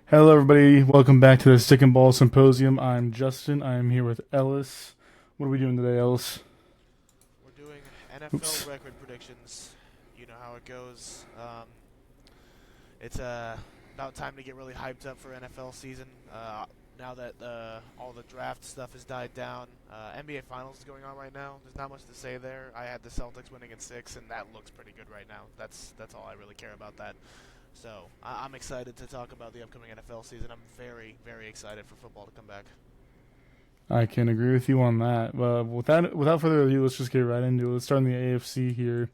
Hello, everybody. Welcome back to the Stick and Ball Symposium. I'm Justin. I'm here with Ellis. What are we doing today, Ellis? We're doing NFL Oops. record predictions. You know how it goes. It's about time to get really hyped up for NFL season. Now that all the draft stuff has died down, NBA Finals is going on right now. There's not much to say there. I had the Celtics winning in 6, and that looks pretty good right now. That's all I really care about that. So I'm excited to talk about the upcoming NFL season. I'm very, very excited for football to come back. I can agree with you on that. Without further ado, let's just get right into it. Let's start in the AFC here.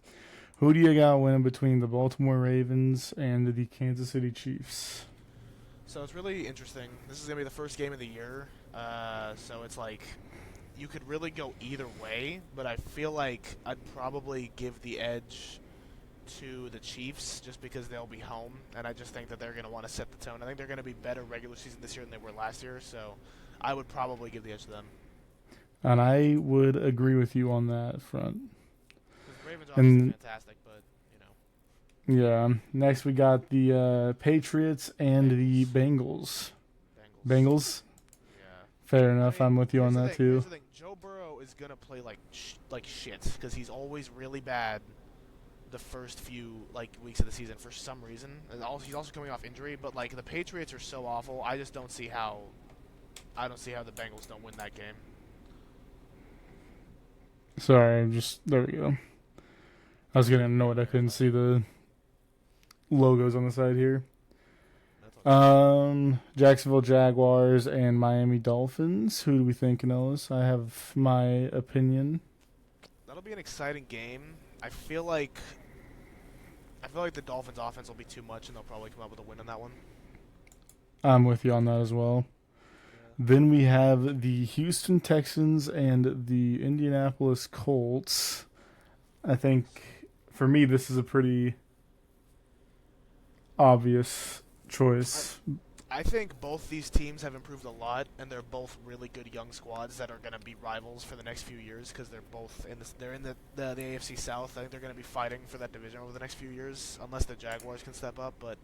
Who do you got winning between the Baltimore Ravens and the Kansas City Chiefs? So it's really interesting. This is going to be the first game of the year. So it's like you could really go either way, but I feel like I'd probably give the edge to the Chiefs just because they'll be home, and I just think that they're going to want to set the tone. I think they're going to be better regular season this year than they were last year, so I would probably give the edge to them. And I would agree with you on that front. Because the Ravens are obviously And fantastic, but, yeah, next we got the Patriots and the Bengals. Bengals. Bengals. Bengals? Yeah. Fair I enough. mean, I'm with you on that here's too. the thing. Joe Burrow is going to play like shit because he's always really bad the first few weeks of the season for some reason. And he's also coming off injury, but like the Patriots are so awful. I just don't see how. I don't see how the Bengals don't win that game. Sorry, there we go. I was getting annoyed I couldn't see the logos on the side here. That's okay. Jacksonville Jaguars and Miami Dolphins. Who do we think, Ellis? I have my opinion. That'll be an exciting game. I feel like the Dolphins' offense will be too much, and they'll probably come up with a win on that one. I'm with you on that as well. Yeah. Then we have the Houston Texans and the Indianapolis Colts. I think for me this is a pretty obvious I choice. I think both these teams have improved a lot, and they're both really good young squads that are going to be rivals for the next few years because they're both in this. They're in the AFC South. I think they're going to be fighting for that division over the next few years, unless the Jaguars can step up. But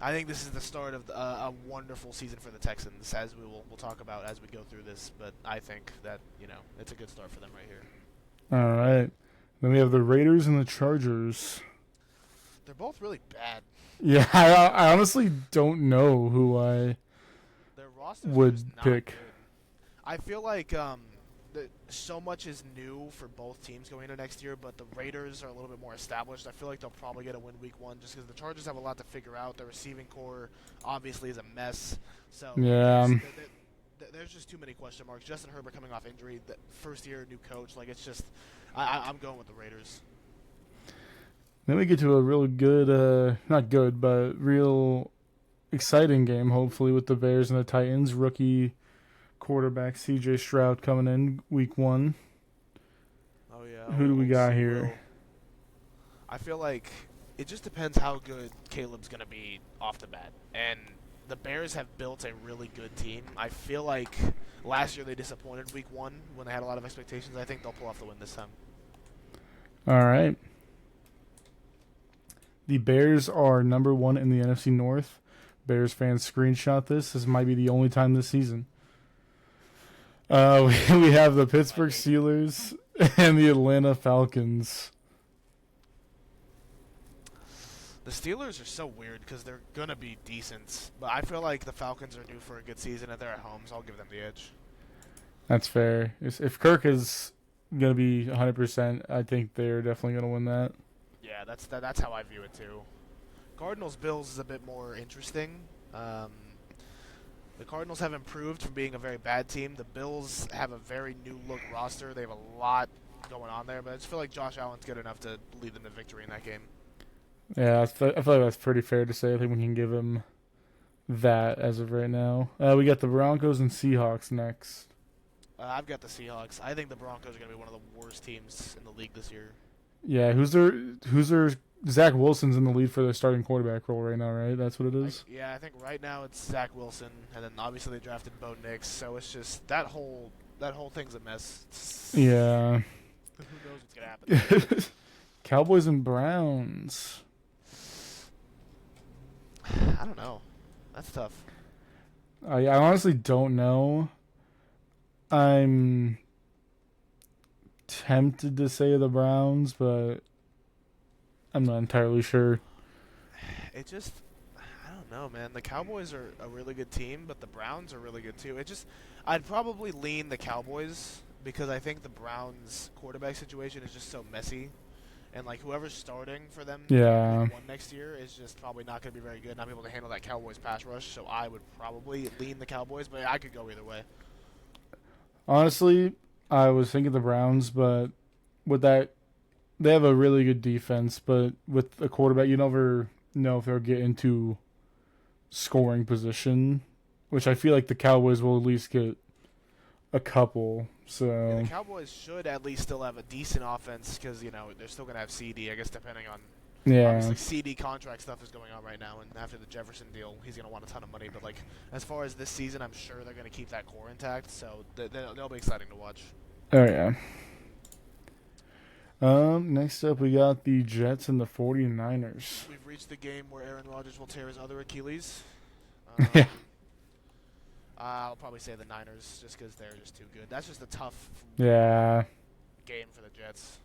I think this is the start of a wonderful season for the Texans, as we'll talk about as we go through this. But I think that it's a good start for them right here. All right. Then we have the Raiders and the Chargers. They're both really bad. Yeah, I honestly don't know who I Their rosters are just would not pick. good. I feel like so much is new for both teams going into next year, but the Raiders are a little bit more established. I feel like they'll probably get a win week 1 just because the Chargers have a lot to figure out. Their receiving core obviously is a mess, so Yeah. there's just too many question marks. Justin Herbert coming off injury, the first year new coach, it's just I'm going with the Raiders. Then we get to a real good, not good, but real exciting game, hopefully, with the Bears and the Titans. Rookie quarterback CJ Stroud coming in week 1. Oh yeah, Who do we old got C. Will. here? I feel like it just depends how good Caleb's going to be off the bat. And the Bears have built a really good team. I feel like last year they disappointed week 1 when they had a lot of expectations. I think they'll pull off the win this time. All right. The Bears are number 1 in the NFC North. Bears fans screenshot this. This might be the only time this season. We have the Pittsburgh Steelers and the Atlanta Falcons. The Steelers are so weird because they're going to be decent. But I feel like the Falcons are due for a good season and they're at home, so I'll give them the edge. That's fair. If Kirk is going to be 100%, I think they're definitely going to win that. Yeah, that's how I view it too. Cardinals Bills is a bit more interesting. The Cardinals have improved from being a very bad team. The Bills have a very new look roster. They have a lot going on there, but I just feel like Josh Allen's good enough to lead them to victory in that game. Yeah, I feel like that's pretty fair to say. I think we can give him that as of right now. We got the Broncos and Seahawks next. I've got the Seahawks. I think the Broncos are going to be one of the worst teams in the league this year. Yeah, who's their Zach Wilson's in the lead for their starting quarterback role right now, right? That's what it is. I think right now it's Zach Wilson, and then obviously they drafted Bo Nix, so it's just that whole thing's a mess. Yeah. Who knows what's going to happen? Cowboys and Browns. I don't know. That's tough. I honestly don't know. I'm tempted to say the Browns, but I'm not entirely sure. It just, I don't know, man. The Cowboys are a really good team, but the Browns are really good too. I'd probably lean the Cowboys because I think the Browns quarterback situation is just so messy. And like whoever's starting for them Yeah. week one next year is just probably not going to be very good. Not be able to handle that Cowboys pass rush. So I would probably lean the Cowboys, but I could go either way. Honestly, I was thinking the Browns, but with that, they have a really good defense, but with a quarterback, you never know if they'll get into scoring position, which I feel like the Cowboys will at least get a couple. Yeah, the So, Cowboys should at least still have a decent offense because they're still going to have CD. I guess depending on yeah. obviously CD contract stuff is going on right now, and after the Jefferson deal, he's going to want a ton of money. But like as far as this season, I'm sure they're going to keep that core intact, so they'll be exciting to watch. Oh, yeah. Next up, we got the Jets and the 49ers. We've reached the game where Aaron Rodgers will tear his other Achilles. Yeah. I'll probably say the Niners just because they're just too good. That's just a tough Yeah. game for the Jets.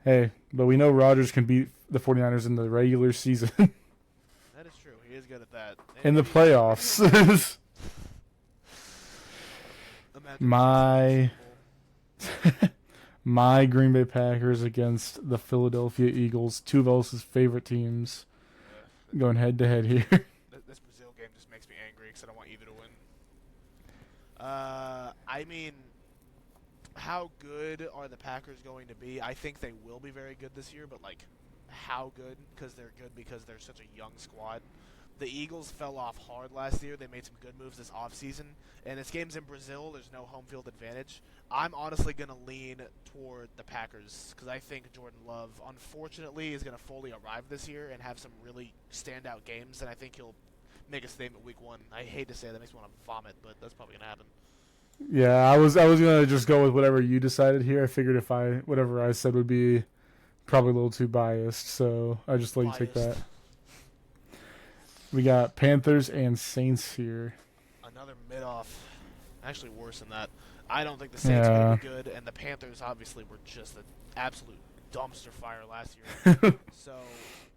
Hey, but we know Rodgers can beat the 49ers in the regular season. That is true. He is good at that. In the playoffs. Imagine My my Green Bay Packers against the Philadelphia Eagles, two of Ellis' favorite teams, going head to head here. This Brazil game just makes me angry because I don't want either to win. I mean, how good are the Packers going to be? I think they will be very good this year, but like, how good? Because they're good because they're such a young squad. The Eagles fell off hard last year. They made some good moves this offseason. And this game's in Brazil. There's no home field advantage. I'm honestly going to lean toward the Packers because I think Jordan Love, unfortunately, is going to fully arrive this year and have some really standout games. And I think he'll make a statement week one. I hate to say that. It makes me want to vomit, but that's probably going to happen. Yeah, I was gonna just go with whatever you decided here. I figured if whatever I said would be probably a little too biased, so I just let you take that. We got Panthers and Saints here. Another mid-off. Actually, worse than that. I don't think the Saints are going to be good, and the Panthers obviously were just an absolute dumpster fire last year. So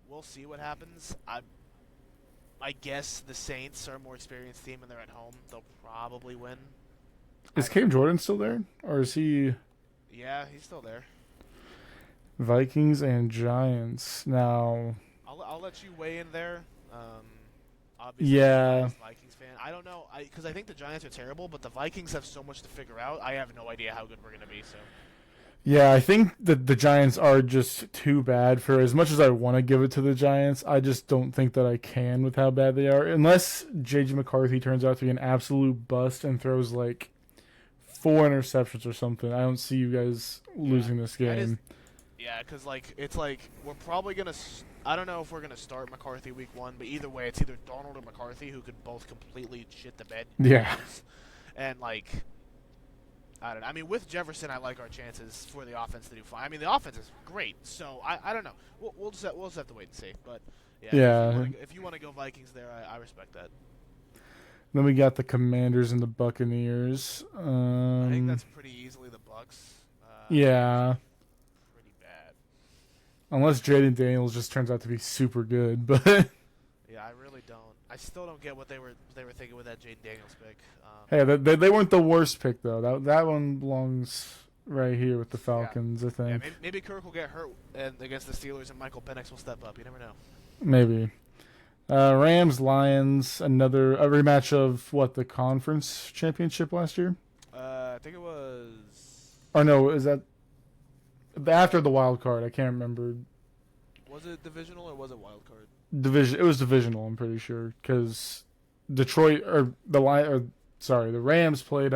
we'll see what happens. I guess the Saints are a more experienced team, and they're at home. They'll probably win. Is Cam Jordan still there, or is he? Yeah, he's still there. Vikings and Giants now. I'll let you weigh in there. Obviously, Yeah. I'm a Vikings fan. I don't know, because I think the Giants are terrible, but the Vikings have so much to figure out. I have no idea how good we're going to be. So. Yeah, I think that the Giants are just too bad for as much as I want to give it to the Giants. I just don't think that I can with how bad they are. Unless J.J. McCarthy turns out to be an absolute bust and throws like 4 interceptions or something, I don't see you guys losing this game. Yeah, because like it's like we're probably gonna. I don't know if we're gonna start McCarthy week one, but either way, it's either Darnold or McCarthy who could both completely shit the bed. Yeah. And like, I don't know. I mean, with Jefferson, I like our chances for the offense to do fine. I mean, the offense is great, so I don't know. We'll just have to wait and see. But yeah. If you want to go Vikings there, I respect that. Then we got the Commanders and the Buccaneers. I think that's pretty easily the Bucks. Yeah. Pretty bad. Unless Jaden Daniels just turns out to be super good, but yeah, I really don't. I still don't get what they were thinking with that Jaden Daniels pick. Hey, they weren't the worst pick though. That one belongs right here with the Falcons, I think. Yeah, maybe Kirk will get hurt and against the Steelers, and Michael Penix will step up. You never know. Maybe. Rams, Lions, a rematch of the conference championship last year? I think it was. Or no, is that after the wild card? I can't remember. Was it divisional or was it wild card? Division. It was divisional. I'm pretty sure because Detroit or the Rams played.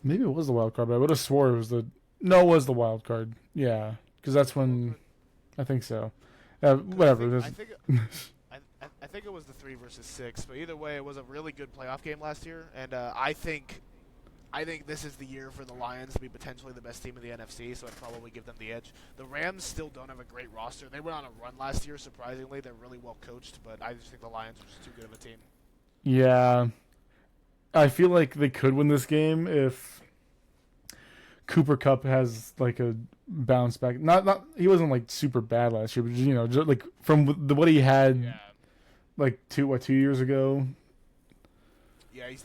Maybe it was the wild card, but I would have swore it was the. No, it was the wild card. Yeah, because that's when. I think so. Whatever. I think it was the 3 versus 6, but either way, it was a really good playoff game last year, and I think I think this is the year for the Lions to be potentially the best team in the NFC, so I'd probably give them the edge. The Rams still don't have a great roster. They went on a run last year, surprisingly. They're really well coached, but I just think the Lions are just too good of a team. Yeah, I feel like they could win this game if Cooper Cup has like a bounce back. Not he wasn't like super bad last year, but just like from what he had Yeah. like 2 years ago. Yeah, he's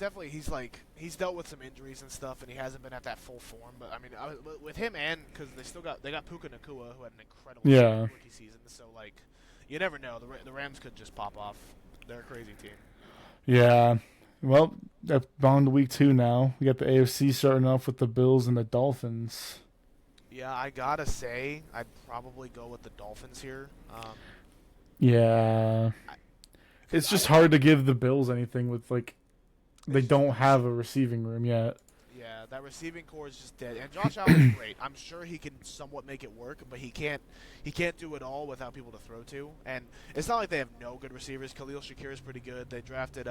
dealt with some injuries and stuff, and he hasn't been at that full form. But I mean, with him and because they got Puka Nakua, who had an incredible Yeah. rookie season. So like, you never know. The Rams could just pop off. They're a crazy team. Yeah. Well, on to week 2 now. We got the AFC starting off with the Bills and the Dolphins. Yeah, I gotta say, I'd probably go with the Dolphins here. Yeah. It's just hard to give the Bills anything with like they It's don't just- have a receiving room yet. Yeah, that receiving core is just dead. And Josh Allen's great. I'm sure he can somewhat make it work, but he can't do it all without people to throw to. And it's not like they have no good receivers. Khalil Shakir is pretty good. They drafted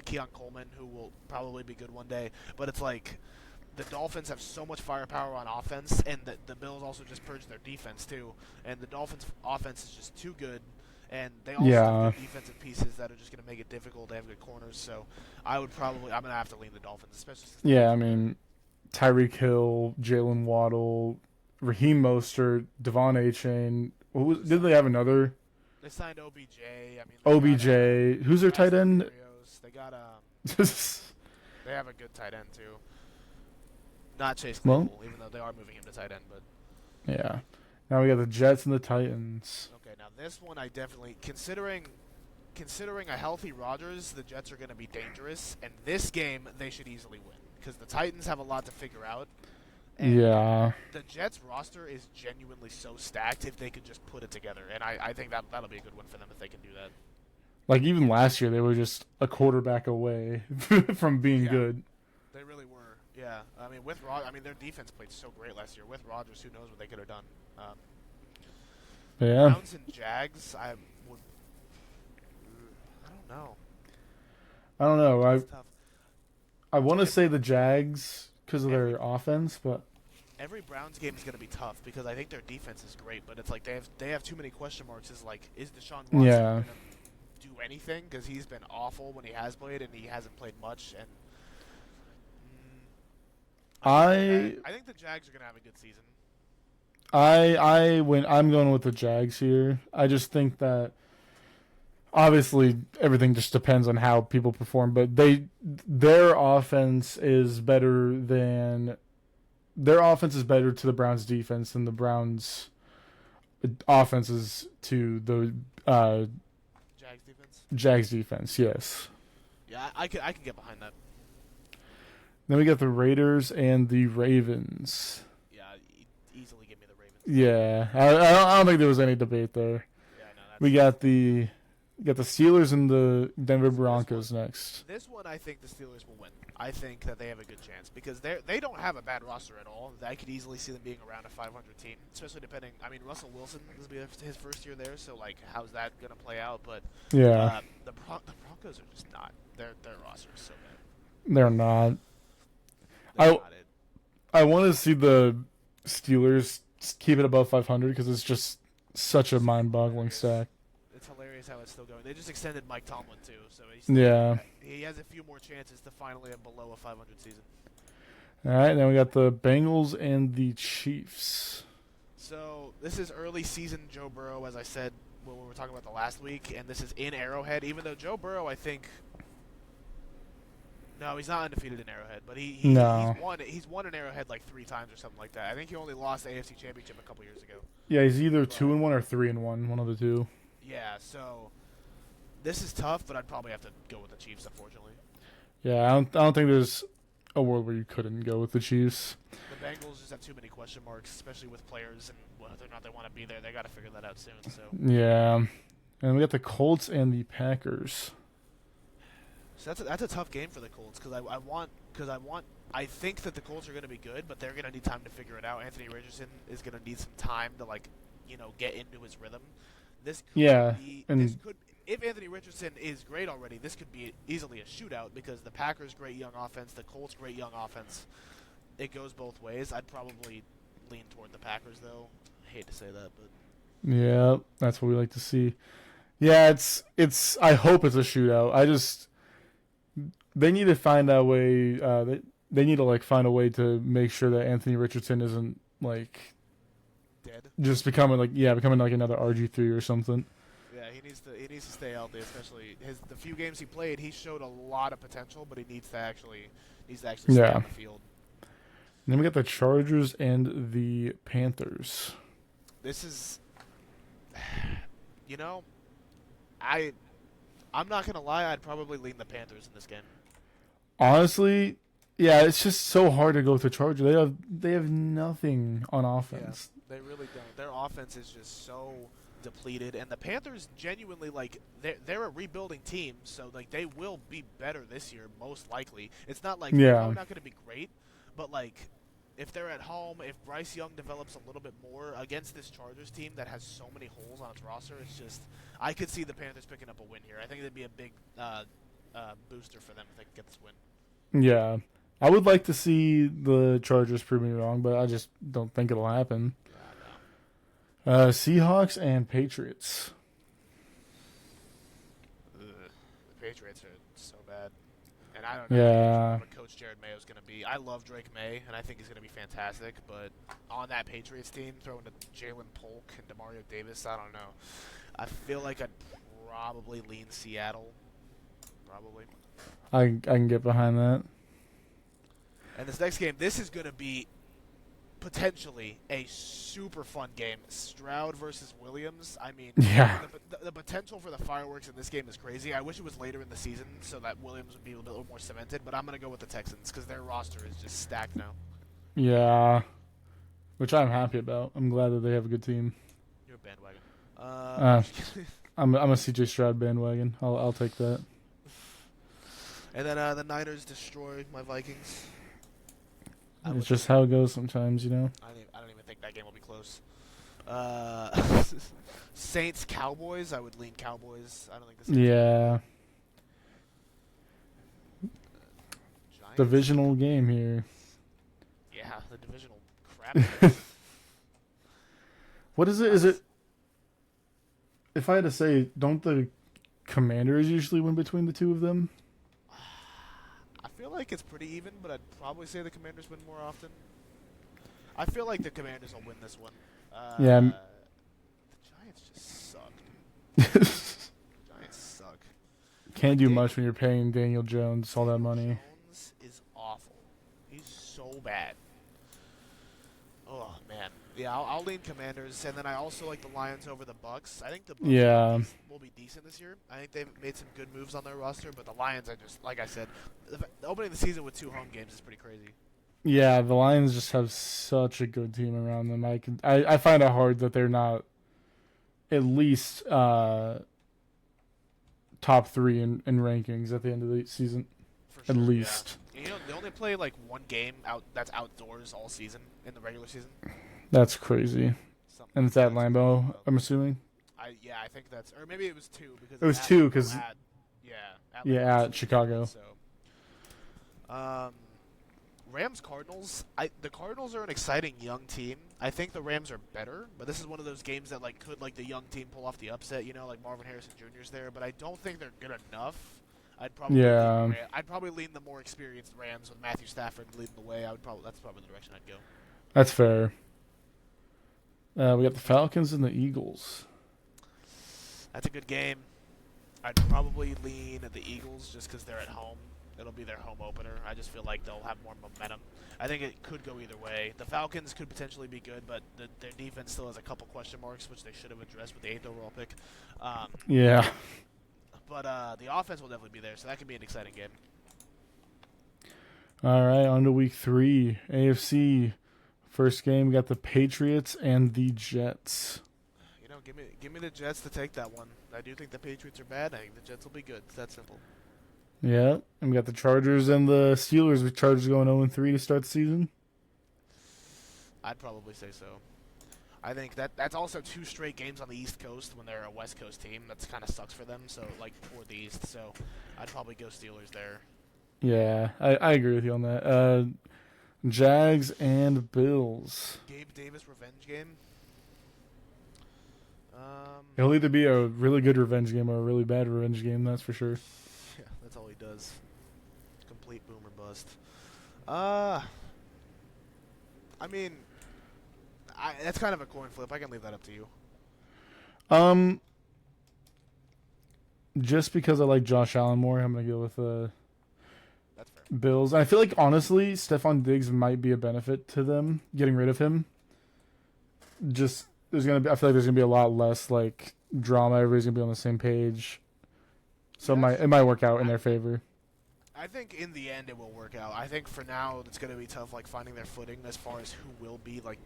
Keon Coleman, who will probably be good one day. But it's like the Dolphins have so much firepower on offense, and the Bills also just purged their defense too. And the Dolphins' offense is just too good. And they also have good defensive pieces that are just going to make it difficult. They have good corners, so I'm going to have to lean the Dolphins, especially. Yeah, I mean, Tyreek Hill, Jalen Waddle, Raheem Mostert, Devon Achane. Did they have another? They signed OBJ. I mean, OBJ. Who's their tight end? They got they have a good tight end too. Not Chase Claypool, even though they are moving him to tight end. But yeah. Now we got the Jets and the Titans. okay, now this one I definitely considering a healthy Rodgers, the Jets are going to be dangerous, and this game they should easily win because the Titans have a lot to figure out. And Yeah. the Jets roster is genuinely so stacked if they could just put it together, and I think that'll be a good win for them if they can do that. Like even last year, they were just a quarterback away from being good. They really were. Yeah, I mean their defense played so great last year. With Rodgers, who knows what they could have done. Yeah. Browns and Jags, I don't know. I don't know. It's tough. I want to say the Jags because of their offense, but Every Browns game is going to be tough because I think their defense is great, but it's like they have too many question marks. Is Deshaun Watson going to do anything? Because he's been awful when he has played, and he hasn't played much. And I think the Jags are going to have a good season. I'm going with the Jags here. I just think that obviously everything just depends on how people perform, but their offense is better to the Browns defense than the Browns offenses to the Jags defense. Jags defense. Yes. Yeah, I can get behind that. Then we got the Raiders and the Ravens. Yeah, easily give me the Ravens. Yeah, I don't think there was any debate there. Yeah, no, We got the Steelers and the Denver Broncos next. This one, I think the Steelers will win. I think that they have a good chance because they don't have a bad roster at all. I could easily see them being around a 500 team, especially depending. I mean, Russell Wilson this will be his first year there, so like, how's that gonna play out? But Yeah, the Broncos are just not. Their roster is so bad. they're not. They're not it. I want to see the Steelers keep it above 500 because it's just such a mind-boggling stack. It's hilarious how it's still going. They just extended Mike Tomlin too, so he has a few more chances to finally have below a 500 season. All right, then we got the Bengals and the Chiefs. So this is early season Joe Burrow, as I said when we were talking about the last week, and this is in Arrowhead. Even though Joe Burrow, I think, no, he's not undefeated in Arrowhead, but he's won an Arrowhead like 3 times or something like that. I think he only lost the AFC Championship a couple years ago. Yeah, he's either 2-1 or 3-1, one of the two. Yeah, so this is tough, but I'd probably have to go with the Chiefs, unfortunately. Yeah, I don't think there's a world where you couldn't go with the Chiefs. The Bengals just have too many question marks, especially with players and whether or not they want to be there. They got to figure that out soon. So Yeah, and we got the Colts and the Packers. So that's a tough game for the Colts because I think that the Colts are going to be good, but they're going to need time to figure it out. Anthony Richardson is going to need some time to get into his rhythm. This could Yeah, be this and could if Anthony Richardson is great already, this could be easily a shootout because the Packers great young offense, the Colts great young offense. It goes both ways. I'd probably lean toward the Packers though. I hate to say that, but yeah, that's what we like to see. Yeah, it's. I hope it's a shootout. I just they need to find that way. They need to like find a way to make sure that Anthony Richardson isn't like dead. becoming like another RG3 or something. Yeah, he needs to stay healthy, especially the few games he played. He showed a lot of potential, but he needs to actually stay Yeah. on the field. And then we got the Chargers and the Panthers. This is, you know, I'm not gonna lie. I'd probably lean the Panthers in this game. Honestly, yeah, it's just so hard to go with the Chargers. They have nothing on Yeah, offense. they really don't. Their offense is just so depleted, and the Panthers genuinely like they're a rebuilding team, so like they will be better this year most likely. It's not like they're Yeah. probably not going to be great, but like if they're at home, if Bryce Young develops a little bit more against this Chargers team that has so many holes on its roster, it's just I could see the Panthers picking up a win here. I think it'd be a big booster for them if they could get this win. Yeah. I would like to see the Chargers prove me wrong, but I just don't think it'll happen. Seahawks and Patriots. Ugh. The Patriots are so bad. And I don't know Yeah. what Coach Jared Mayo is going to be. I love Drake May, and I think he's going to be fantastic. But on that Patriots team, throwing to Jalen Polk and Demario Davis, I don't know. I feel like I'd probably lean Seattle. Probably. I can get behind that. And this next game, this is going to be potentially a super fun game. Stroud versus Williams. I mean, Yeah. the potential for the fireworks in this game is crazy. I wish it was later in the season so that Williams would be a little more cemented, but I'm going to go with the Texans because their roster is just stacked now. Yeah. Which I'm happy about. I'm glad that they have a good team. You're a bandwagon. I'm a CJ Stroud bandwagon. I'll take that. And then the Niners destroy my Vikings. It's just how it goes sometimes, you know. I don't even think that game will be close. Saints Cowboys. I would lean Cowboys. I don't think this. Yeah. Giants? Divisional game here. Yeah, the divisional crap. What is it? Is it? If I had to say, don't the Commanders usually win between the two of them? I feel like it's pretty even, but I'd probably say the Commanders win more often. I feel like the Commanders will win this one. Yeah. The Giants just suck. Dude. Giants suck. Can't do much when you're paying Daniel Jones all that money. Jones is awful. He's so bad. Oh man. Yeah, I'll lean Commanders, and then I also like the Lions over the Bucks. I think the Bucks will be decent this year. I think they've made some good moves on their roster, but the Lions are just, like I said, the opening the season with 2 home games is pretty crazy. Yeah, the Lions just have such a good team around them. I find it hard that they're not at least top 3 in rankings at the end of the season. For sure, At least. Yeah. You know, they only play like one game that's outdoors all season in the regular season. That's crazy. Something And it's like at that. Lambeau, I'm assuming. I think that's, or maybe it was 2 because It was at 2 'cause- at Yeah, at Chicago. So, Rams Cardinals. The Cardinals are an exciting young team. I think the Rams are better, but this is one of those games that could the young team pull off the upset. You know, like Marvin Harrison Jr.'s there, but I don't think they're good enough. I'd probably lean the more experienced Rams with Matthew Stafford leading the way. That's probably the direction I'd go. That's fair. We got the Falcons and the Eagles. That's a good game. I'd probably lean the Eagles just because they're at home. It'll be their home opener. I just feel like they'll have more momentum. I think it could go either way. The Falcons could potentially be good, but their defense still has a couple question marks, which they should have addressed with the 8th overall pick. Yeah. But the offense will definitely be there, so that could be an exciting game. All right, on to week 3. AFC. First game, we got the Patriots and the Jets. You know, give me the Jets to take that one. I do think the Patriots are bad. I think the Jets will be good. It's that simple. Yeah, and we got the Chargers and the Steelers, with Chargers going 0-3 to start the season. I'd probably say so. I think that's also 2 straight games on the East Coast when they're a West Coast team. That's kind of sucks for them. So like toward the East. So I'd probably go Steelers there. Yeah, I agree with you on that. Jags and Bills. Gabe Davis revenge game. It'll either be a really good revenge game or a really bad revenge game. That's for sure. Yeah, that's all he does. Complete boomer bust. I mean, that's kind of a coin flip. I can leave that up to you. Just because I like Josh Allen more, I'm gonna go with That's fair. Bills. I feel like honestly, Stephon Diggs might be a benefit to them getting rid of him. Just I feel like there's gonna be a lot less like drama. Everybody's gonna be on the same page, so it might work out in their favor. I think in the end it will work out. I think for now it's going to be tough, like finding their footing as far as who will be like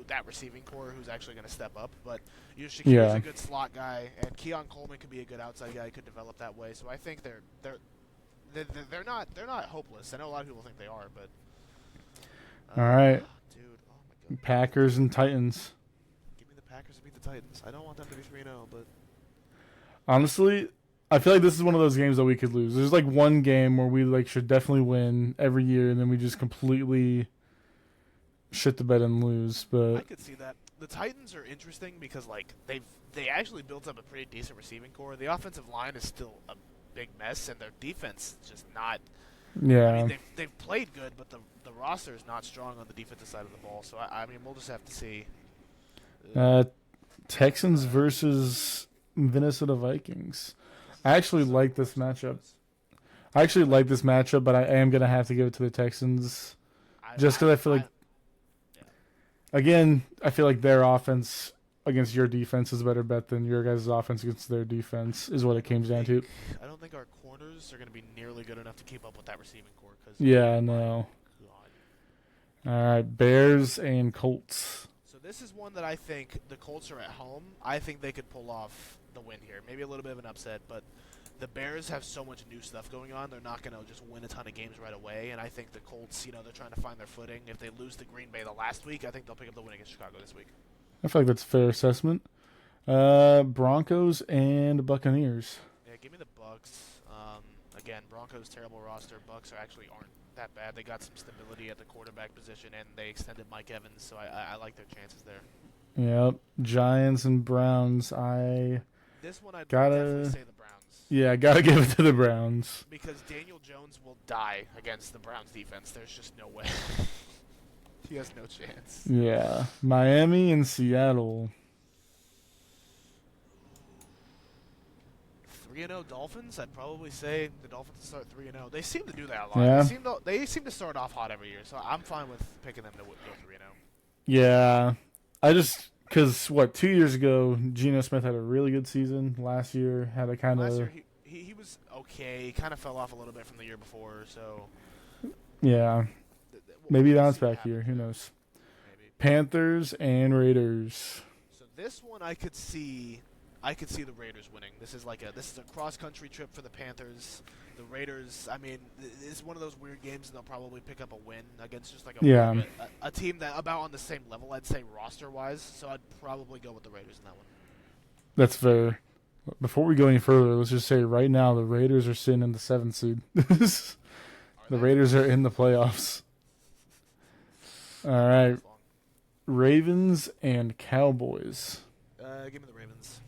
that receiving core who's actually going to step up. But Shakir's a good slot guy, and Keon Coleman could be a good outside guy. Could develop that way. So I think they're not hopeless. I know a lot of people think they are, but all right, dude, oh my god, Packers and Titans. give me the Packers to beat the Titans. I don't want them to be 3-0, but Honestly, I feel like this is one of those games that we could lose. There's like one game where we like should definitely win every year, and then we just completely shit the bed and lose. I But could see that. The Titans are interesting because like they actually built up a pretty decent receiving core. The offensive line is still a big mess, and their defense is just not. yeah, I mean, they've played good, but the roster is not strong on the defensive side of the ball. So I mean, we'll just have to see. Texans versus Minnesota Vikings. I actually like this matchup. But I am gonna have to give it to the Texans just because I feel like. Again, I feel like their offense against your defense is a better bet than your guys' offense against their defense, is what it comes down to. I don't think our corners are going to be nearly good enough to keep up with that receiving core. Yeah, I know. God. All right, Bears and Colts. So this is one that I think the Colts are at home. I think they could pull off the win here. Maybe a little bit of an upset, but the Bears have so much new stuff going on. They're not going to just win a ton of games right away, and I think the Colts, they're trying to find their footing. If they lose to Green Bay the last week, I think they'll pick up the win against Chicago this week. I feel like that's a fair assessment. Broncos and Buccaneers. Yeah, give me the Bucks. Again, Broncos terrible roster. Bucks aren't that bad. They got some stability at the quarterback position, and they extended Mike Evans, so I like their chances there. Yep, Giants and Browns. This one I'd definitely say the Browns. Yeah, gotta give it to the Browns. Because Daniel Jones will die against the Browns defense. There's just no way. He has no chance. Yeah, Miami and Seattle. 3-0 Dolphins. I'd probably say the Dolphins start 3-0. They seem to do that a lot. Yeah. They seem to start off hot every year, so I'm fine with picking them to go 3-0. Yeah, because 2 years ago, Geno Smith had a really good season. Last year had a kind Last of year he was okay. He kind of fell off a little bit from the year before, so yeah. Maybe bounce back here. Who knows? Maybe. Panthers and Raiders. So this one I could see the Raiders winning. This is a cross country trip for the Panthers. The Raiders, I mean, it's one of those weird games, and they'll probably pick up a win against just like a team that about on the same level, I'd say roster wise. So I'd probably go with the Raiders in that one. That's fair. Before we go any further, let's just say right now the Raiders are sitting in the 7th seed. The Raiders are in the playoffs. All right, Ravens and Cowboys. Give me the Ravens.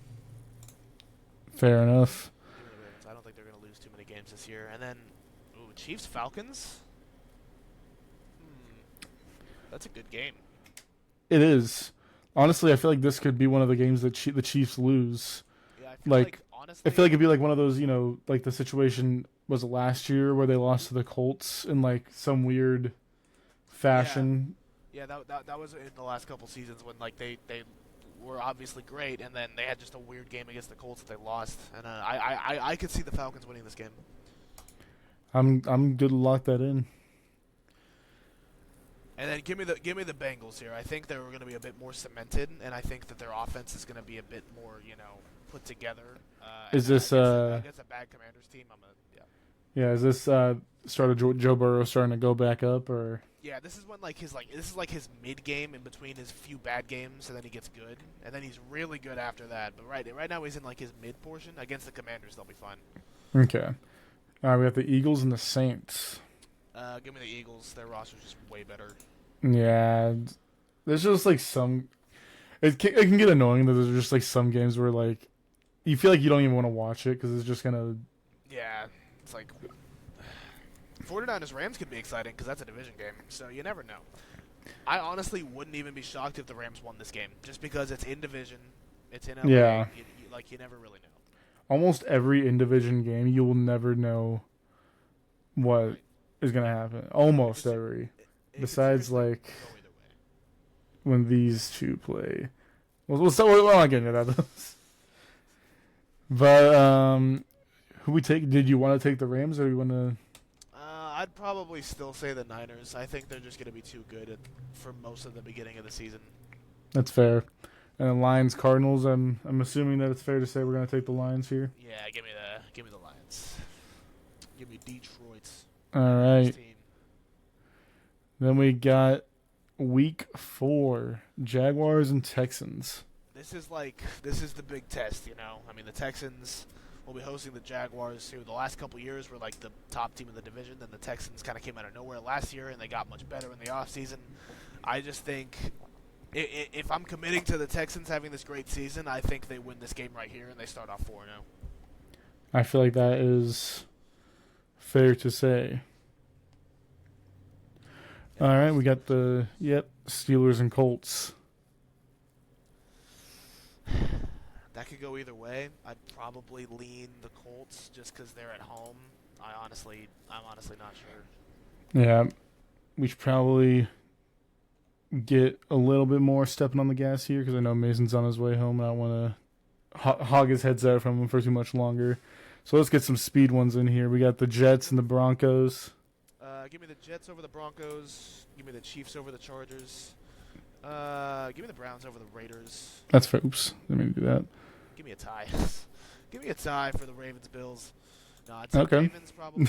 Fair enough. Give me the Ravens. I don't think they're going to lose too many games this year. And then, Chiefs Falcons. That's a good game. It is. Honestly, I feel like this could be one of the games that the Chiefs lose. Yeah, I feel like honestly, I feel like it'd be like one of those, like the situation was last year where they lost to the Colts in like some weird fashion. Yeah, that was in the last couple seasons when like they were obviously great, and then they had just a weird game against the Colts that they lost. And I could see the Falcons winning this game. I'm good to lock that in. And then give me the Bengals here. I think they're going to be a bit more cemented, and I think that their offense is going to be a bit more put together. Is this against a bad Commanders team? Yeah, is this start of Joe Burrow starting to go back up, or Yeah, this is when this is like his mid game in between his few bad games, and then he gets good, and then he's really good after that. But right now he's in like his mid portion against the Commanders. They'll be fine. okay? All right, we got the Eagles and the Saints. Give me the Eagles. Their roster's just way better. Yeah, there's just like some. It can get annoying that there's just like some games where like you feel like you don't even want to watch it because it's just gonna. Yeah, it's like 49ers Rams could be exciting because that's a division game, so you never know. I honestly wouldn't even be shocked if the Rams won this game, just because it's in division, it's in LA. Yeah. You never really know. Almost every in division game, you will never know what Right. is gonna happen. Almost It's- every, It could besides seriously like go either way. when these two play. We're not getting into that. But who we take? Did you want to take the Rams or do you want to? I'd probably still say the Niners. I think they're just going to be too good for most of the beginning of the season. That's fair. And then Lions Cardinals. I'm assuming that it's fair to say we're gonna take the Lions here. Yeah, give me the Lions. Give me Detroit's All right. team. Then we got Week 4, Jaguars and Texans. This is the big test, you know. I mean, the Texans will be hosting the Jaguars, who the last couple years were like the top team in the division. Then the Texans kind of came out of nowhere last year, and they got much better in the offseason. I just think if I'm committing to the Texans having this great season, I think they win this game right here and they start off 4-0. I feel like that is fair to say. All right, we got the Steelers and Colts. That could go either way. I'd probably lean the Colts just because they're at home. I'm honestly not sure. Yeah, we should probably get a little bit more stepping on the gas here because I know Mason's on his way home and I don't want to hog his heads out from him for too much longer. So let's get some speed ones in here. We got the Jets and the Broncos. Give me the Jets over the Broncos. Give me the Chiefs over the Chargers. Give me the Browns over the Raiders. That's fair. Oops, didn't mean to do that. Give me a tie. Give me a tie for the Ravens Bills. No, I'd say Okay. Ravens probably.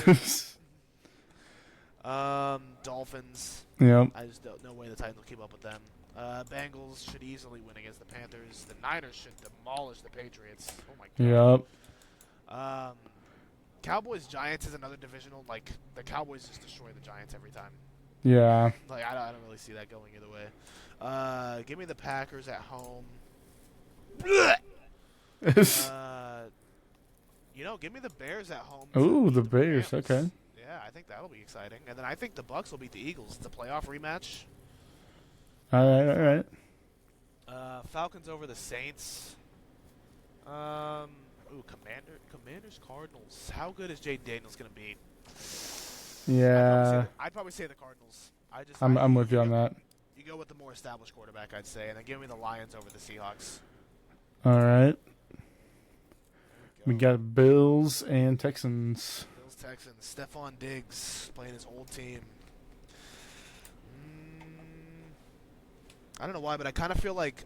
Dolphins. Yeah. I just don't. No way the Titans will keep up with them. Bengals should easily win against the Panthers. The Niners should demolish the Patriots. Oh my god. Yep. Cowboys Giants is another divisional. Like the Cowboys just destroy the Giants every time. Yeah. Like I don't really see that going either way. Give me the Packers at home. Give me the Bears at home. Ooh, Beat the Bears. Rams. Okay. Yeah, I think that'll be exciting. And then I think the Bucks will beat the Eagles. It's a playoff rematch. All right. Falcons over the Saints. Commanders Cardinals. How good is Jay Daniels gonna be? Yeah. I'd probably say the Cardinals. I'm with you on that. You go with the more established quarterback, I'd say, and then give me the Lions over the Seahawks. All right. We Go. got Bills and Texans. Bills Texans. Stephon Diggs playing his old team. I don't know why, but I kind of feel like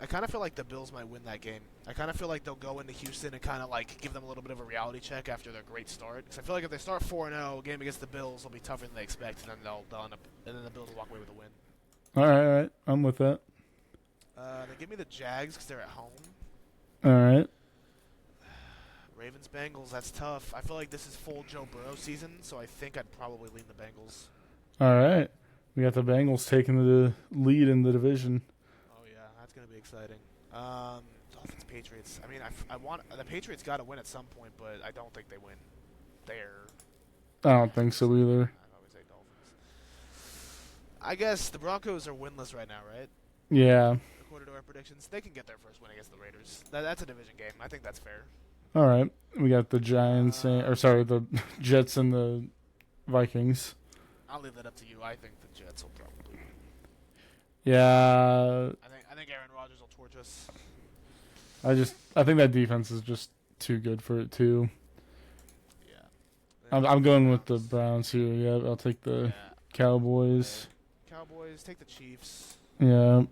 the Bills might win that game. I kind of feel like they'll go into Houston and kind of like give them a little bit of a reality check after their great start. Because I feel like if they start 4-0, game against the Bills will be tougher than they expect, and then they'll end up, and then the Bills will walk away with a win. All right. I'm with that. Then give me the Jags because they're at home. All right. Ravens Bengals, that's tough. I feel like this is full Joe Burrow season, so I think I'd probably lean the Bengals. All right. We got the Bengals taking the lead in the division. Oh yeah, that's gonna be exciting. Dolphins Patriots. I mean, I want the Patriots got to win at some point, but I don't think they win there. I don't think so either. I'd always say Dolphins. I guess the Broncos are winless right now, right? Yeah. According to our predictions, they can get their first win against the Raiders. That's a division game. I think that's fair. All right. We got the Giants the Jets and the Vikings. I'll leave that up to you. I think the Jets will probably win. Yeah. I think Aaron Rodgers will torch us. I think that defense is just too good for it too. Yeah. I'm going with the Browns here. Yeah, I'll take the Cowboys. Cowboys, take the Chiefs. Yeah.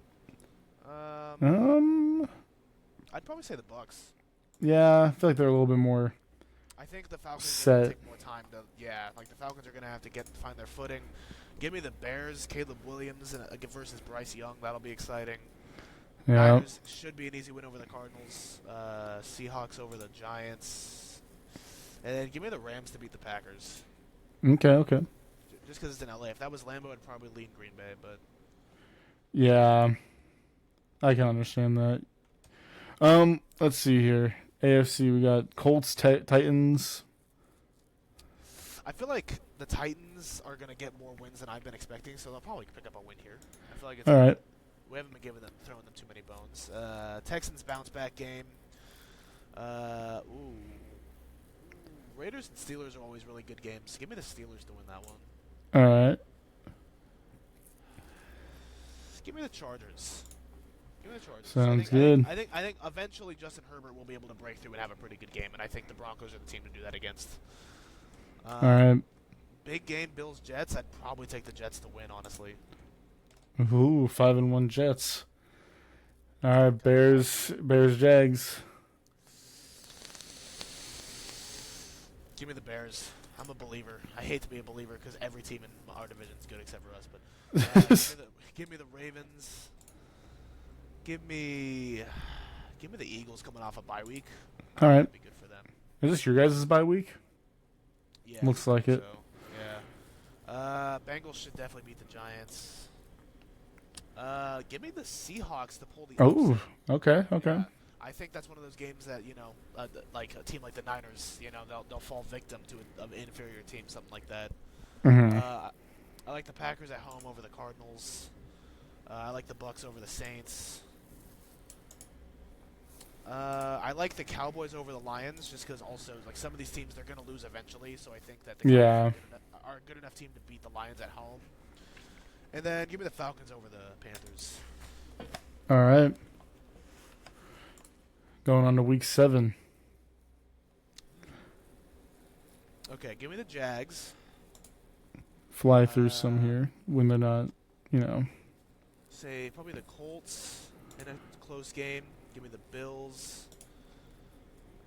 I'd probably say the Bucks. Yeah, I feel like they're a little bit more I think the Falcons are going to set. take more time to, yeah, like the Falcons are going to have to find their footing. Give me the Bears, Caleb Williams versus Bryce Young. That'll be exciting. Yeah. Niners should be an easy win over the Cardinals. Seahawks over the Giants. And then give me the Rams to beat the Packers. Okay. Okay. Just because it's in LA. If that was Lambeau, I'd probably lean Green Bay. But Yeah, I can understand that. Let's see here. AFC, we got Colts, Titans. I feel like the Titans are going to get more wins than I've been expecting, so they'll probably pick up a win here. I feel like All right. we haven't been throwing them too many bones. Texans bounce back game. Raiders and Steelers are always really good games. Give me the Steelers to win that one. All right. Give me the Chargers. Give me the Chargers. Sounds good. I think eventually Justin Herbert will be able to break through and have a pretty good game, and I think the Broncos are the team to do that against. All right. Big game, Bills Jets. I'd probably take the Jets to win, honestly. Ooh, 5-1 Jets. All right, Bears, Jags. Give me the Bears. I'm a believer. I hate to be a believer because every team in our division is good except for us. But give me the Ravens. Give me the Eagles coming off a bye week. All right. That'd be good for them. Is this your guys' bye week? Yeah, Looks like it. So, yeah. Bengals should definitely beat the Giants. Give me the Seahawks to pull the Oh, upset. okay. Yeah. I think that's one of those games that like a team like the Niners, they'll fall victim to an inferior team, something like that. Mm-hmm. I like the Packers at home over the Cardinals. I like the Bucks over the Saints. I like the Cowboys over the Lions, just because also like some of these teams they're going to lose eventually, so I think that the Cowboys are a good enough team to beat the Lions at home. And then give me the Falcons over the Panthers. All right. Going on to week 7. Okay, give me the Jags. Fly through some here when they're not, Say probably the Colts in a close game. Give me the Bills.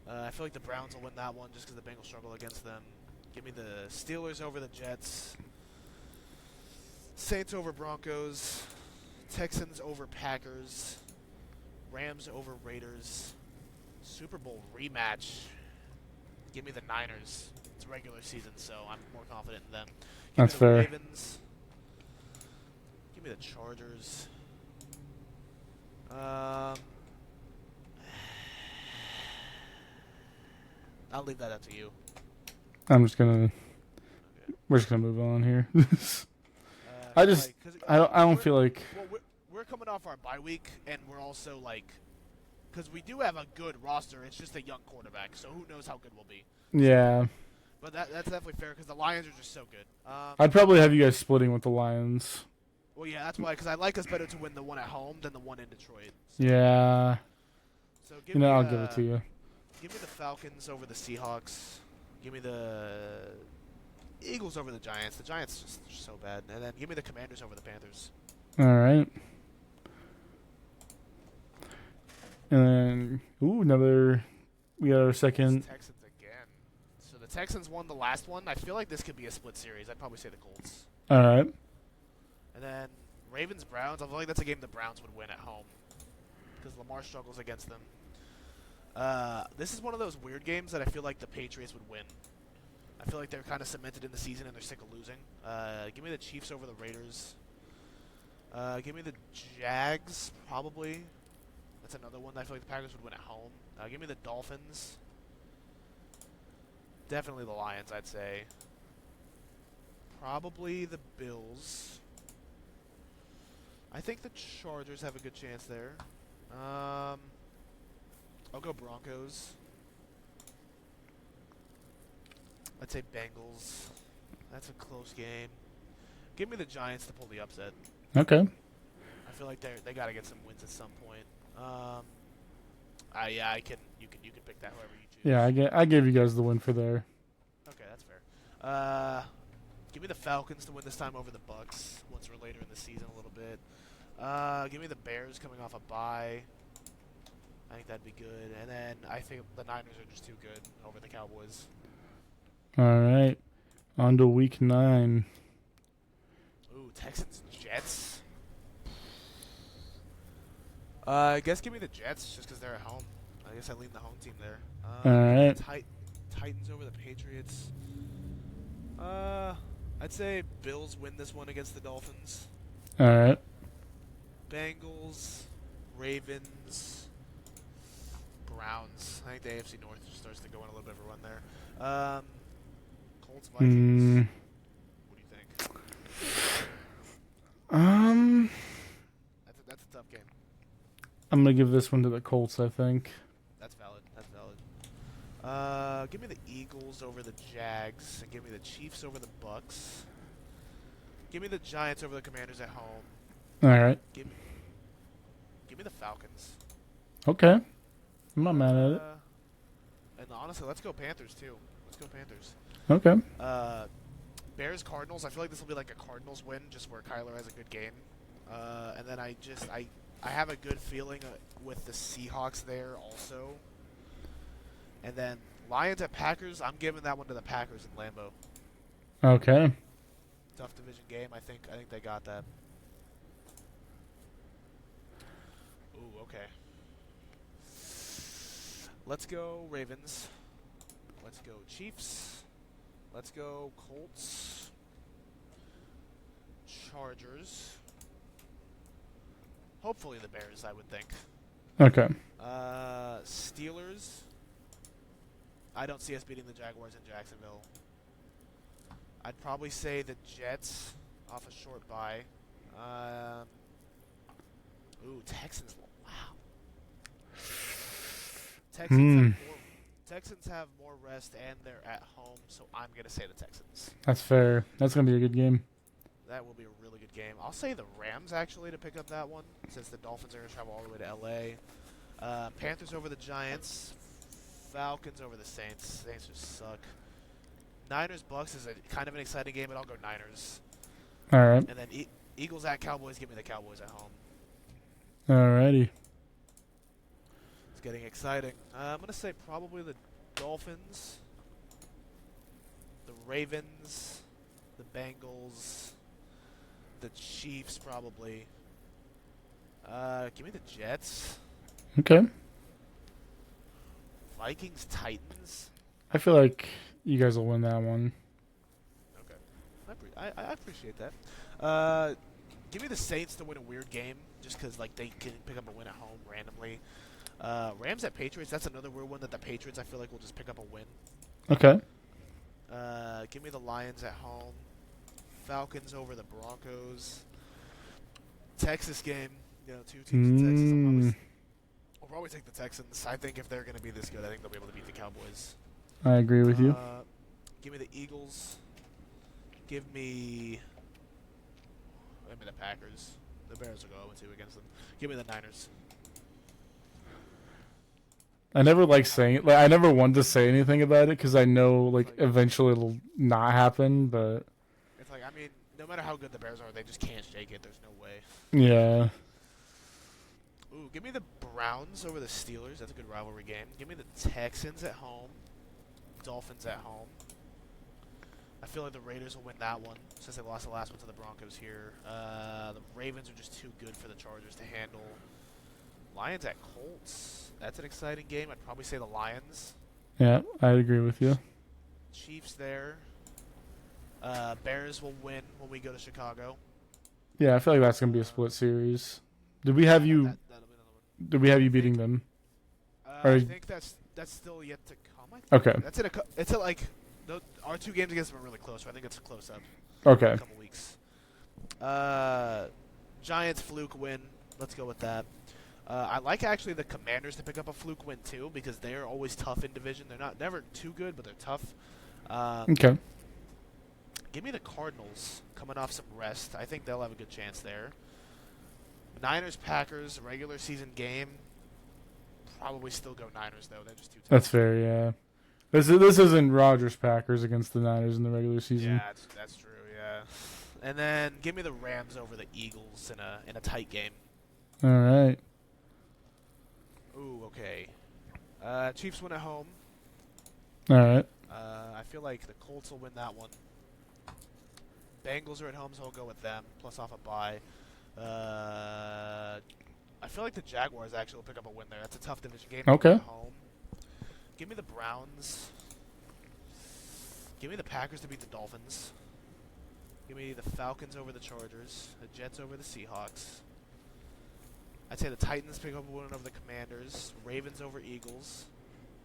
I feel like the Browns will win that one just because the Bengals struggle against them. Give me the Steelers over the Jets. Saints over Broncos. Texans over Packers. Rams over Raiders. Super Bowl rematch. Give me the Niners. It's regular season, so I'm more confident in them. That's Give me the fair. Ravens. Give me the Chargers. I'll leave that up to you. We're just gonna move on here. I don't feel like. Well, we're coming off our bye week, and we're also because we do have a good roster. It's just a young quarterback, so who knows how good we'll be. Yeah. But that's definitely fair because the Lions are just so good. I'd probably have you guys splitting with the Lions. Well, yeah, that's why, because I like us better to win the one at home than the one in Detroit. So, Yeah. So give I'll give it to you. Give me the Falcons over the Seahawks. Give me the Eagles over the Giants. The Giants just so bad. And then give me the Commanders over the Panthers. All right. And then, we got our second. Texans again. So the Texans won the last one. I feel like this could be a split series. I'd probably say the Colts. All right. And then Ravens-Browns. I feel like that's a game the Browns would win at home because Lamar struggles against them. This is one of those weird games that I feel like the Patriots would win. I feel like they're kind of cemented in the season and they're sick of losing. Give me the Chiefs over the Raiders. Give me the Jags, probably. That's another one that I feel like the Packers would win at home. Give me the Dolphins. Definitely the Lions, I'd say. Probably the Bills. I think the Chargers have a good chance there. I'll go Broncos. I'd say Bengals. That's a close game. Give me the Giants to pull the upset. Okay. I feel like they got to get some wins at some point. Yeah, you can pick that whoever you choose. Yeah, I gave you guys the win for there. Okay, that's fair. Give me the Falcons to win this time over the Bucks once we're later in the season a little bit. Give me the Bears coming off a bye. I think that'd be good. And then I think the Niners are just too good over the Cowboys. All right. On to week 9. Ooh, Texans Jets. I guess give me the Jets just because they're at home. I guess I lean the home team there. All Give me the right. Titans over the Patriots. I'd say Bills win this one against the Dolphins. All right. Bengals, Ravens, Browns. I think the AFC North starts to go on a little bit of a run there. Colts, Vikings. Hmm. What do you think? Um, That's a tough game. I'm gonna give this one to the Colts, I think. That's valid. That's valid. Give me the Eagles over the Jags, and give me the Chiefs over the Bucks. Give me the Giants over the Commanders at home. All right. Give me the Falcons. Okay. I'm not mad at it. And honestly, let's go Panthers too. Let's go Panthers. Okay. Bears Cardinals. I feel like this will be like a Cardinals win, just where Kyler has a good game. And then I have a good feeling with the Seahawks there also. And then Lions at Packers. I'm giving that one to the Packers in Lambeau. Okay. Tough division game. I think they got that. Ooh, okay. Let's go Ravens. Let's go Chiefs. Let's go Colts. Chargers. Hopefully the Bears, I would think. Okay. Steelers. I don't see us beating the Jaguars in Jacksonville. I'd probably say the Jets off a short bye. Texans. Wow. Texans have more rest and they're at home, so I'm going to say the Texans. That's fair. That's gonna be a good game. That will be a really good game. I'll say the Rams, actually, to pick up that one, since the Dolphins are going to travel all the way to L.A. Panthers over the Giants. Falcons over the Saints. Saints just suck. Niners Bucks is a kind of an exciting game, but I'll go Niners. All right. And then Eagles at Cowboys. Give me the Cowboys at home. Alrighty. It's getting exciting. I'm going to say probably the Dolphins, the Ravens, the Bengals, the Chiefs probably. Give me the Jets. Okay. Vikings, Titans. I feel like you guys will win that one. Okay. I appreciate that. Give me the Saints to win a weird game, just because like they can pick up a win at home randomly. Rams at Patriots. That's another weird one that the Patriots I feel like will just pick up a win. Okay. Give me the Lions at home. Falcons over the Broncos. Texas game. You know, two teams in Texas. I'll probably take the Texans. I think if they're going to be this good, I think they'll be able to beat the Cowboys. I agree with you. Give me the Eagles. Give me the Packers. The Bears will go 0-2 against them. Give me the Niners. I never like saying I never wanted to say anything about it because I know like eventually it'll not happen, but It's like, I mean, no matter how good the Bears are, they just can't shake it. There's no way. yeah. Ooh, give me the Browns over the Steelers. That's a good rivalry game. Give me the Texans at home. Dolphins at home. I feel like the Raiders will win that one since they lost the last one to the Broncos here. The Ravens are just too good for the Chargers to handle. Lions at Colts. That's an exciting game. I'd probably say the Lions. Yeah, I agree with you. Chiefs there. Bears will win when we go to Chicago. Yeah, I feel like that's gonna be a split series. Did we have you? That'll be another one. Did we have you beating them? I think that's still yet to come. I think. Okay. That's it's like our two games against them are really close. So I think it's a close up. Okay. In a couple weeks. Giants fluke win. Let's go with that. I like actually the Commanders to pick up a fluke win too because they're always tough in division. They're never too good, but they're tough. Okay. Give me the Cardinals coming off some rest. I think they'll have a good chance there. Niners Packers regular season game. Probably still go Niners though. They're just too tough. That's fair. Yeah. This isn't Rodgers Packers against the Niners in the regular season. Yeah, that's true. Yeah. And then give me the Rams over the Eagles in a tight game. All right. Ooh, okay. Chiefs win at home. All right. I feel like the Colts will win that one. Bengals are at home, so I'll go with them. Plus off a bye. I feel like the Jaguars actually will pick up a win there. That's a tough division game. Okay. At home. Give me the Browns. Give me the Packers to beat the Dolphins. Give me the Falcons over the Chargers. The Jets over the Seahawks. I'd say the Titans pick up a win over the Commanders. Ravens over Eagles.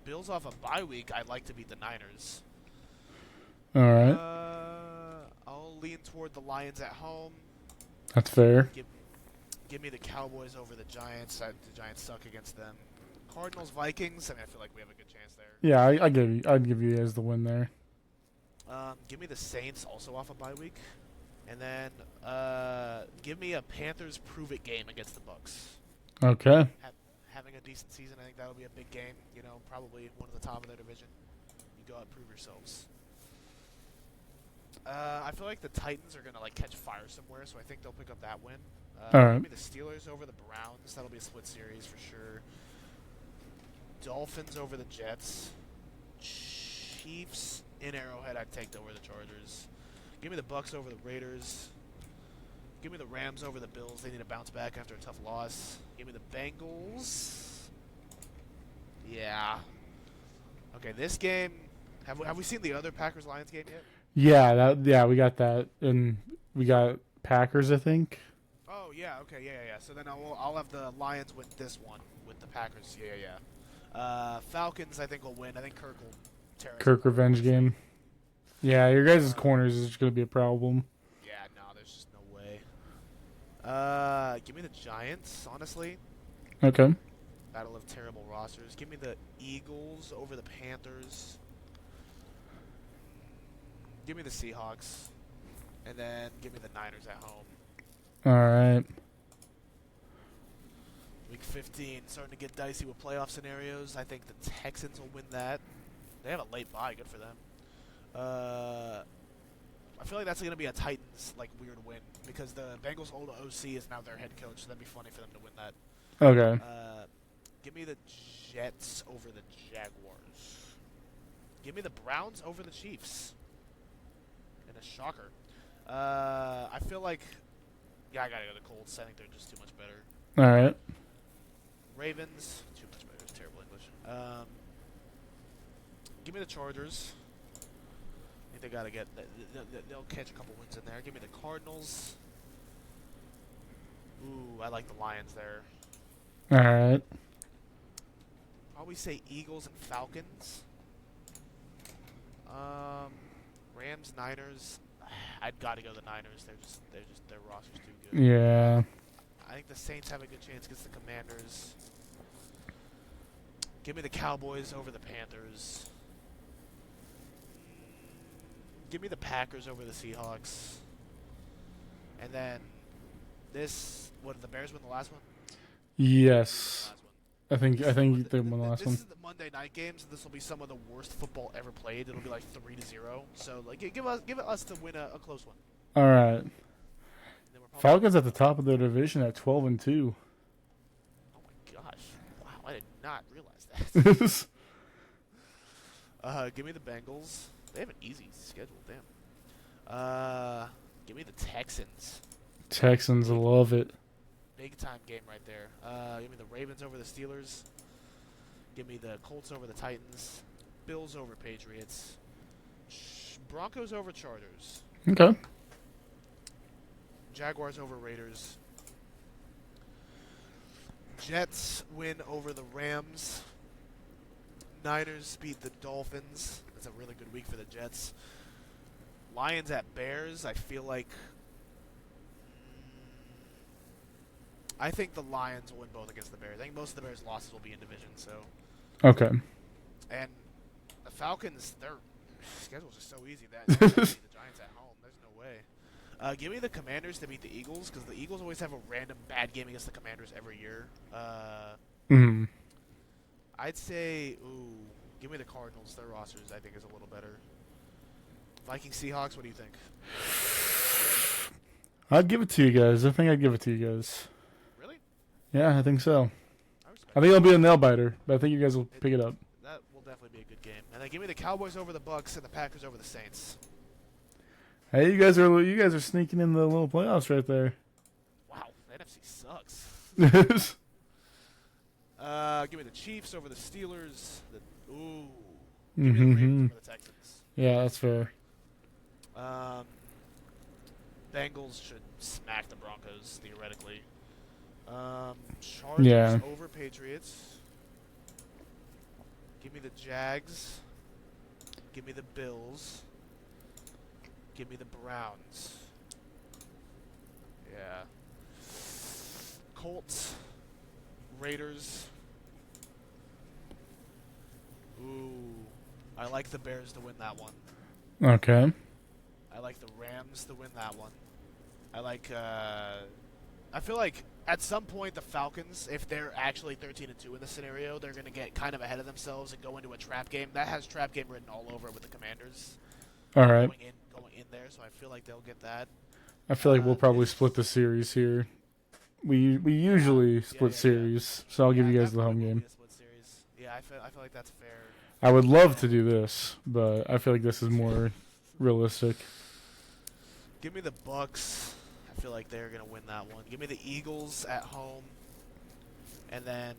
Bills off a bye week. I'd like to beat the Niners. All right. I'll lean toward the Lions at home. That's fair. Give me the Cowboys over the Giants. The Giants suck against them. Cardinals, Vikings. I feel like we have a good chance there. Yeah, I'd give you guys the win there. Give me the Saints, also off a bye week, and then give me a Panthers prove-it game against the Bucks. Okay. Having a decent season, I think that'll be a big game. Probably one of the top of their division. You go out and prove yourselves. I feel like the Titans are gonna catch fire somewhere, so I think they'll pick up that win. All right. Give me the Steelers over the Browns. That'll be a split series for sure. Dolphins over the Jets. Chiefs in Arrowhead, I'd take over the Chargers. Give me the Bucks over the Raiders. Give me the Rams over the Bills. They need to bounce back after a tough loss. Give me the Bengals. Yeah. Okay, this game. Have we seen the other Packers-Lions game yet? Yeah, we got that, and we got Packers, I think. Oh yeah, okay, yeah. So then I'll have the Lions win this one with the Packers. Yeah. Falcons, I think will win. I think Kirk will tear us Kirk apart. revenge game. Yeah, your guys' corners is going to be a problem. Yeah, no, there's just no way. Give me the Giants, honestly. Okay. Battle of terrible rosters. Give me the Eagles over the Panthers. Give me the Seahawks. And then give me the Niners at home. All right. Week 15, starting to get dicey with playoff scenarios. I think the Texans will win that. They have a late bye. Good for them. I feel like that's going to be a Titans weird win because the Bengals' old OC is now their head coach. So that'd be funny for them to win that. Okay. Give me the Jets over the Jaguars. Give me the Browns over the Chiefs. And a shocker. I feel like, I gotta go to the Colts. I think they're just too much better. All right. Ravens, too much better. It's terrible English. Give me the Chargers. I think they gotta get. They'll catch a couple wins in there. Give me the Cardinals. Ooh, I like the Lions there. All right. Probably say Eagles and Falcons. Rams, Niners. I'd gotta go the Niners. Their roster's too good. Yeah. I think the Saints have a good chance against the Commanders. Give me the Cowboys over the Panthers. Give me the Packers over the Seahawks. And then what did the Bears win the last one? Yes. The last one. I think they won the last one. This is the Monday night games. This will be some of the worst football ever played. It'll be 3-0. So give us to win a close one. All right. Falcons at the top of their division at 12-2. Oh my gosh! Wow, I did not realize that. Give me the Bengals. They have an easy schedule. Damn. Give me the Texans. Texans love it. Big time game right there. Give me the Ravens over the Steelers. Give me the Colts over the Titans. Bills over Patriots. Broncos over Chargers. Okay. Jaguars over Raiders. Jets win over the Rams. Niners beat the Dolphins. That's a really good week for the Jets. Lions at Bears. I feel like I think the Lions will win both against the Bears. I think most of the Bears' losses will be in division. So. Okay. And the Falcons, their schedules are so easy that they beat the Giants at home. There's no way. Give me the Commanders to beat the Eagles because the Eagles always have a random bad game against the Commanders every year. I'd say, give me the Cardinals. Their rosters, I think, is a little better. Vikings, Seahawks, what do you think? I'd give it to you guys. I think I'd give it to you guys. Really? Yeah, I think so. I respect I think it'll be a nail biter, but I think you guys will pick it up. That will definitely be a good game. And then give me the Cowboys over the Bucks and the Packers over the Saints. Hey, you guys are sneaking in the little playoffs right there. Wow, the NFC sucks. Mm-hmm. Give me the Chiefs over the Steelers. Give me the Ravens over the Texans. Yeah, that's fair. Bengals should smack the Broncos theoretically. Chargers Yeah. over Patriots. Give me the Jags. Give me the Bills. Give me the Browns. Yeah. Colts. Raiders. Ooh. I like the Bears to win that one. Okay. I like the Rams to win that one. I feel like at some point the Falcons, if they're actually 13-2 in this scenario, they're going to get kind of ahead of themselves and go into a trap game. That has trap game written all over it with the Commanders. All right. Going in there, so I feel like they'll get that. I feel like we'll probably split the series here. We usually split series, so I'll give you guys the home game. Split series. Yeah, I feel like that's fair. I would love to do this, but I feel like this is more realistic. Give me the Bucks. I feel like they're going to win that one. Give me the Eagles at home. And then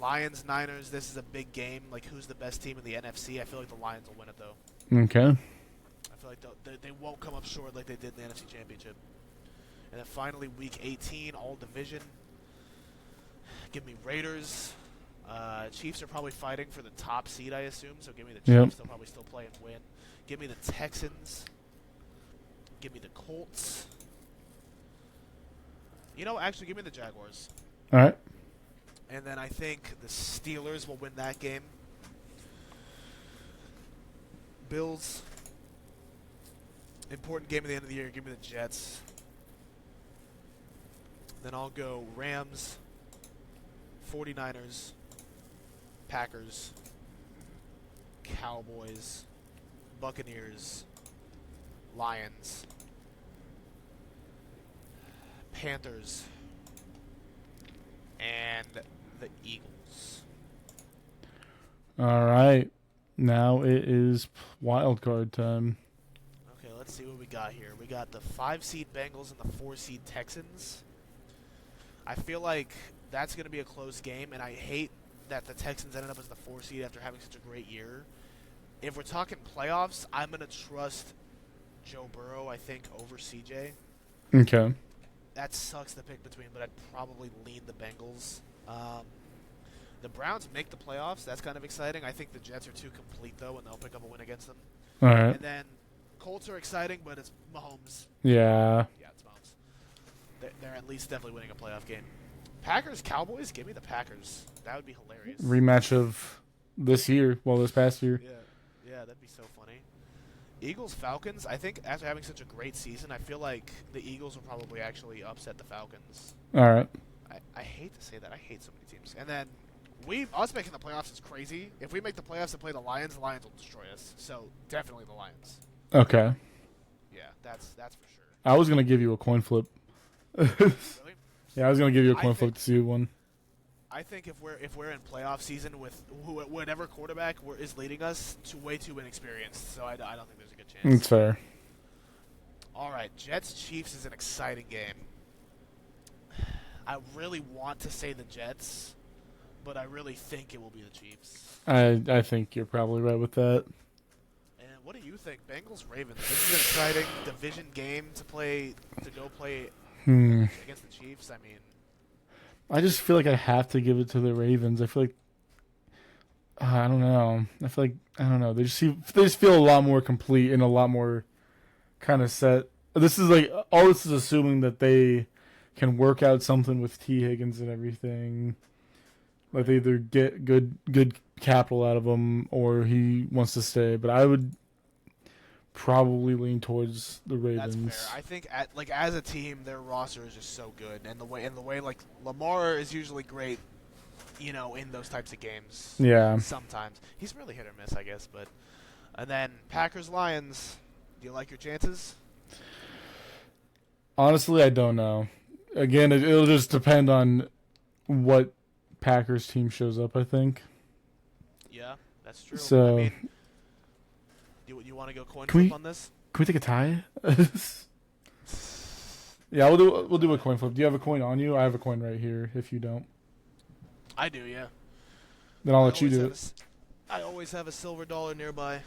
Lions, Niners. This is a big game. Like, who's the best team in the NFC? I feel like the Lions will win it, though. Okay. I feel like they won't come up short like they did in the NFC Championship. And then finally, Week 18, all division. Give me Raiders. Chiefs are probably fighting for the top seed, I assume. So give me the Chiefs. Yep. They'll probably still play and win. Give me the Texans. Give me the Colts. Actually, give me the Jaguars. All right. And then I think the Steelers will win that game. Bills. Important game at the end of the year. Give me the Jets. Then I'll go Rams, 49ers, Packers, Cowboys, Buccaneers, Lions, Panthers, and the Eagles. All right. Now it is wild card time. Okay, let's see what we got here. We got the 5-seed Bengals and the 4-seed Texans. I feel like that's going to be a close game, and I hate that the Texans ended up as the 4-seed after having such a great year. If we're talking playoffs, I'm going to trust Joe Burrow, I think, over CJ. Okay. That sucks to pick between, but I'd probably lean the Bengals. The Browns make the playoffs. That's kind of exciting. I think the Jets are too complete, though, and they'll pick up a win against them. All right. And then Colts are exciting, but it's Mahomes. Yeah. Yeah, it's Mahomes. They're at least definitely winning a playoff game. Packers, Cowboys, give me the Packers. That would be hilarious. Rematch of this past year. Yeah, that'd be so funny. Eagles, Falcons, I think after having such a great season, I feel like the Eagles will probably actually upset the Falcons. All right. I hate to say that. I hate so many teams. And then us making the playoffs is crazy. If we make the playoffs and play the Lions will destroy us. So definitely the Lions. Okay. Yeah, that's for sure. I was gonna give you a coin flip. Really? Yeah, I was gonna give you a coin flip to see who won. I think if we're in playoff season with whatever quarterback is leading us, way too inexperienced. So I don't think there's a good chance. It's fair. All right, Jets Chiefs is an exciting game. I really want to say the Jets, but I really think it will be the Chiefs. I think you're probably right with that. And what do you think, Bengals Ravens? This is an exciting division game to go play against the Chiefs. I mean, I just feel like I have to give it to the Ravens. I feel like I don't know. I don't know. They just feel a lot more complete and a lot more kind of set. This is all this is assuming that they can work out something with T. Higgins and everything. Like they either get good capital out of him or he wants to stay. But I would probably lean towards the Ravens. That's fair. I think as a team, their roster is just so good, and the way like Lamar is usually great, in those types of games. Yeah. Sometimes he's really hit or miss, I guess. But and then Packers Lions. Do you like your chances? Honestly, I don't know. Again, it'll just depend on what Packers team shows up, I think. Yeah. That's true. I So mean, you want to go coin can flip we on this? can we take a tie? Yeah, we'll do a coin flip. Do you have a coin on you? I have a coin right here. If you don't, I do, yeah. then I'll I let you always do have it. I always have a silver dollar nearby.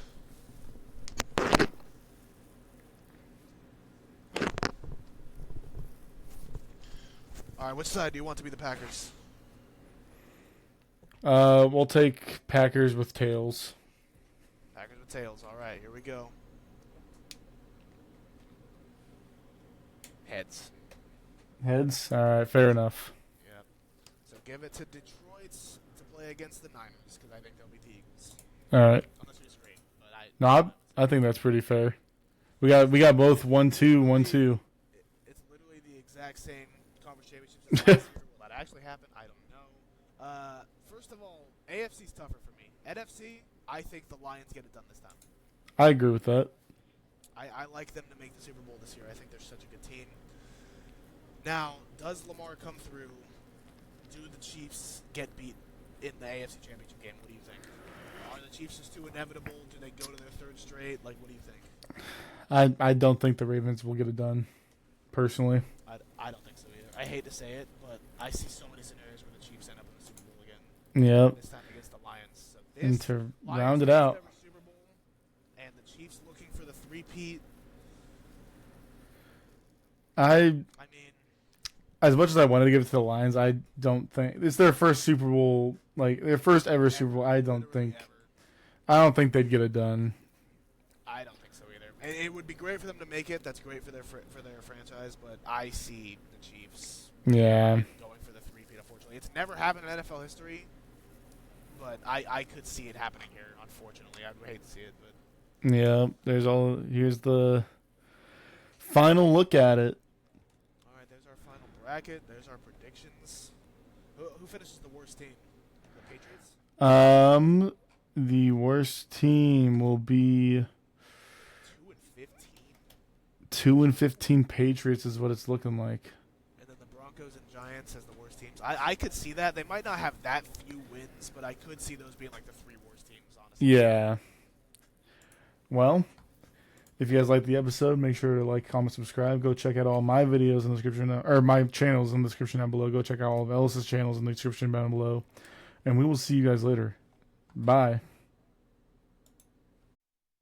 All right, which side do you want to be the Packers? We'll take Packers with tails. Packers with tails. All right, here we go. Heads. Heads. All right, fair enough. Yep. So give it to Detroit to play against the Niners because I think they'll beat the Eagles. All right. Unless we disagree, but No, I think that's pretty fair. We got both 1-2, 1-2. It's literally the exact same conference championships as last year. Will that actually happen? I don't know. First of all, AFC's tougher for me. NFC, I think the Lions get it done this time. I agree with that. I like them to make the Super Bowl this year. I think they're such a good team. Now, does Lamar come through? Do the Chiefs get beat in the AFC Championship game? What do you think? Are the Chiefs just too inevitable? Do they go to their third straight? Like, what do you think? I don't think the Ravens will get it done, personally. I don't think so either. I hate to say it, but I see so many scenarios where the Chiefs end up in the Super Bowl again. Yep. This time against the Lions. So And this, to Lions round it first out, ever Super Bowl, and the Chiefs looking for the three-peat. I I mean, as much as I wanted to give it to the Lions, I don't think it's their first Super Bowl, like their first ever Super Bowl. I don't think they'd get it done. I don't think so either. It would be great for them to make it. That's great for their franchise, but I see the Chiefs Yeah. going for the three-peat. Unfortunately, it's never happened in NFL history, but I could see it happening here. Unfortunately, I would hate to see it, but Yeah. Here's the final look at it. all right. There's our final bracket. There's our predictions. Who finishes the worst team? The Patriots. The worst team will be 2-15. 2-15 Patriots is what it's looking like. And then the Broncos and Giants as the worst teams. I could see that. They might not have that few wins, but I could see those being like the three worst teams, honestly. Yeah. Well, if you guys like the episode, make sure to like, comment, subscribe. Go check out all my videos in the description, or my channels in the description down below. Go check out all of Ellis's channels in the description down below. And we will see you guys later. Bye.